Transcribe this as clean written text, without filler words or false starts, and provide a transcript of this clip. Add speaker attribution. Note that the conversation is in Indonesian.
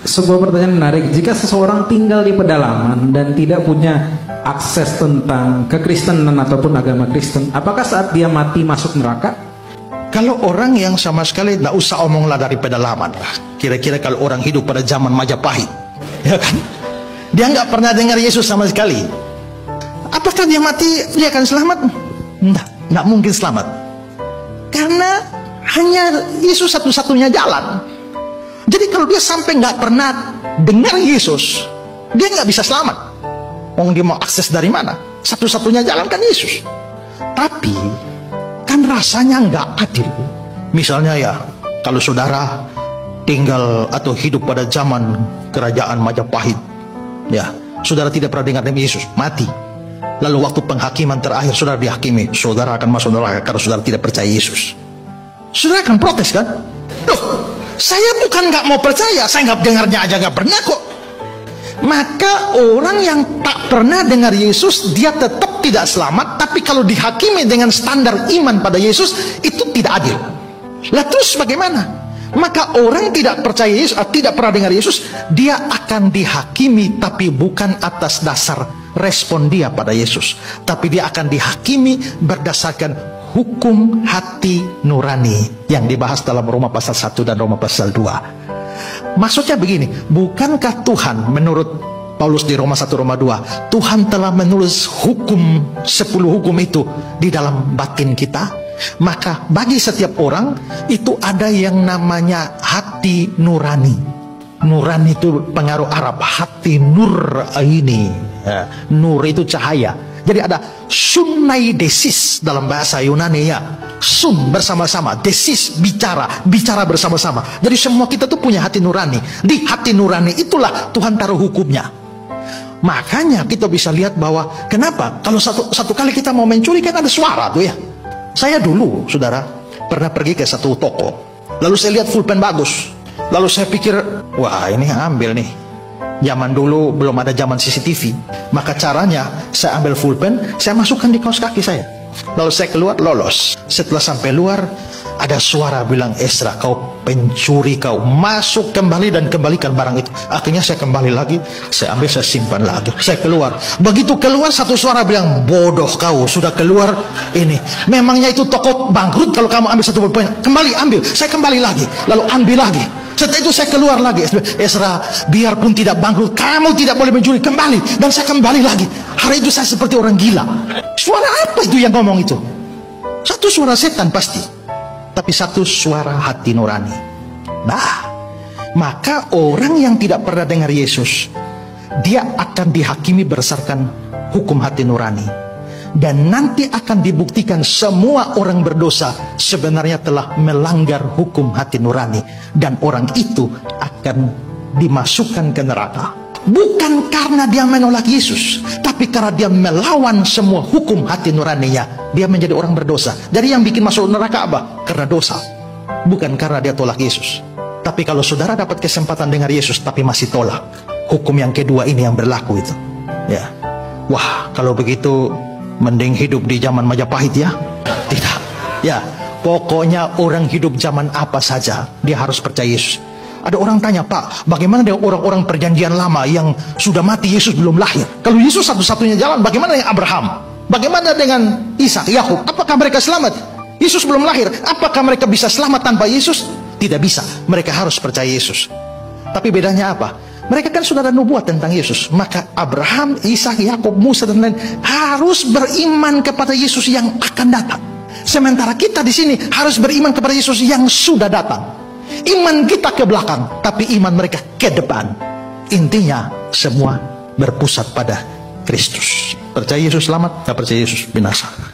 Speaker 1: Sebuah pertanyaan menarik. Jika seseorang tinggal di pedalaman dan tidak punya akses tentang kekristenan ataupun agama Kristen, apakah saat dia mati masuk neraka?
Speaker 2: Kalau orang yang sama sekali tidak usah omonglah dari pedalaman lah. Kira-kira kalau orang hidup pada zaman Majapahit, ya kan? Dia nggak pernah dengar Yesus sama sekali. Apakah dia mati dia akan selamat? Nggak mungkin selamat. Karena hanya Yesus satu-satunya jalan. Jadi kalau dia sampai nggak pernah dengar Yesus, dia nggak bisa selamat. Dia mau akses dari mana? Satu-satunya jalan kan Yesus. Tapi kan rasanya nggak adil. Misalnya ya, kalau saudara tinggal atau hidup pada zaman kerajaan Majapahit, ya, saudara tidak pernah dengar nama Yesus, mati. Lalu waktu penghakiman terakhir saudara dihakimi, saudara akan masuk neraka karena saudara tidak percaya Yesus. Saudara akan protes kan? Loh, saya bukan nggak mau percaya, saya nggak dengarnya aja nggak pernah kok. Maka orang yang tak pernah dengar Yesus, dia tetap tidak selamat. Tapi kalau dihakimi dengan standar iman pada Yesus, itu tidak adil. Lah terus bagaimana? Maka orang tidak percaya Yesus, tidak pernah dengar Yesus, dia akan dihakimi, tapi bukan atas dasar respon dia pada Yesus, tapi dia akan dihakimi berdasarkan hukum hati nurani yang dibahas dalam Roma pasal 1 dan Roma pasal 2. Maksudnya begini, bukankah Tuhan menurut Paulus di Roma 1 Roma 2, Tuhan telah menulis hukum 10 hukum itu di dalam batin kita? Maka bagi setiap orang itu ada yang namanya hati nurani. Nurani itu pengaruh Arab, hati nur ini. Nur itu cahaya. Jadi ada sunai desis dalam bahasa Yunani ya. Sun bersama-sama, desis bicara, bicara bersama-sama. Jadi semua kita tuh punya hati nurani. Di hati nurani itulah Tuhan taruh hukumnya. Makanya kita bisa lihat bahwa kenapa kalau satu kali kita mau mencuri kan ada suara tuh ya. Saya dulu, saudara, pernah pergi ke satu toko. Lalu saya lihat pulpen bagus. Lalu saya pikir, wah ini ambil nih. Zaman dulu belum ada zaman CCTV. Maka caranya saya ambil pulpen, saya masukkan di kaos kaki saya. Lalu saya keluar, lolos. Setelah sampai luar, ada suara bilang, Ezra, kau pencuri, kau masuk kembali dan kembalikan barang itu. Akhirnya saya kembali lagi, saya ambil, saya simpan lagi. Saya keluar. Begitu keluar, satu suara bilang, bodoh kau, sudah keluar ini. Memangnya itu toko bangkrut kalau kamu ambil satu pulpen. Kembali ambil, saya kembali lagi. Lalu ambil lagi. Setelah itu saya keluar lagi. Ezra, biarpun tidak bangkrut, kamu tidak boleh mencuri, kembali. Dan saya kembali lagi. Hari itu saya seperti orang gila. Suara apa itu yang ngomong itu? Satu suara setan pasti, tapi satu suara hati nurani. Nah, maka orang yang tidak pernah dengar Yesus, dia akan dihakimi berdasarkan hukum hati nurani. Dan nanti akan dibuktikan semua orang berdosa sebenarnya telah melanggar hukum hati nurani. Dan orang itu akan dimasukkan ke neraka. Bukan karena dia menolak Yesus, tapi karena dia melawan semua hukum hati nuraninya. Dia menjadi orang berdosa. Jadi yang bikin masuk neraka apa? Karena dosa, bukan karena dia tolak Yesus. Tapi kalau saudara dapat kesempatan dengar Yesus tapi masih tolak, hukum yang kedua ini yang berlaku itu ya. Wah, kalau begitu mending hidup di zaman Majapahit ya. Tidak ya, pokoknya orang hidup zaman apa saja dia harus percaya Yesus. Ada orang tanya, Pak, bagaimana dengan orang-orang perjanjian lama yang sudah mati Yesus belum lahir? Kalau Yesus satu-satunya jalan, bagaimana dengan Abraham? Bagaimana dengan Ishak, Yakub? Apakah mereka selamat? Yesus belum lahir. Apakah mereka bisa selamat tanpa Yesus? Tidak bisa. Mereka harus percaya Yesus. Tapi bedanya apa? Mereka kan sudah ada nubuat tentang Yesus. Maka Abraham, Ishak, Yakub, Musa dan lain harus beriman kepada Yesus yang akan datang. Sementara kita di sini harus beriman kepada Yesus yang sudah datang. Iman kita ke belakang, tapi iman mereka ke depan. Intinya semua berpusat pada Kristus. Percaya Yesus selamat, tak percaya Yesus binasa.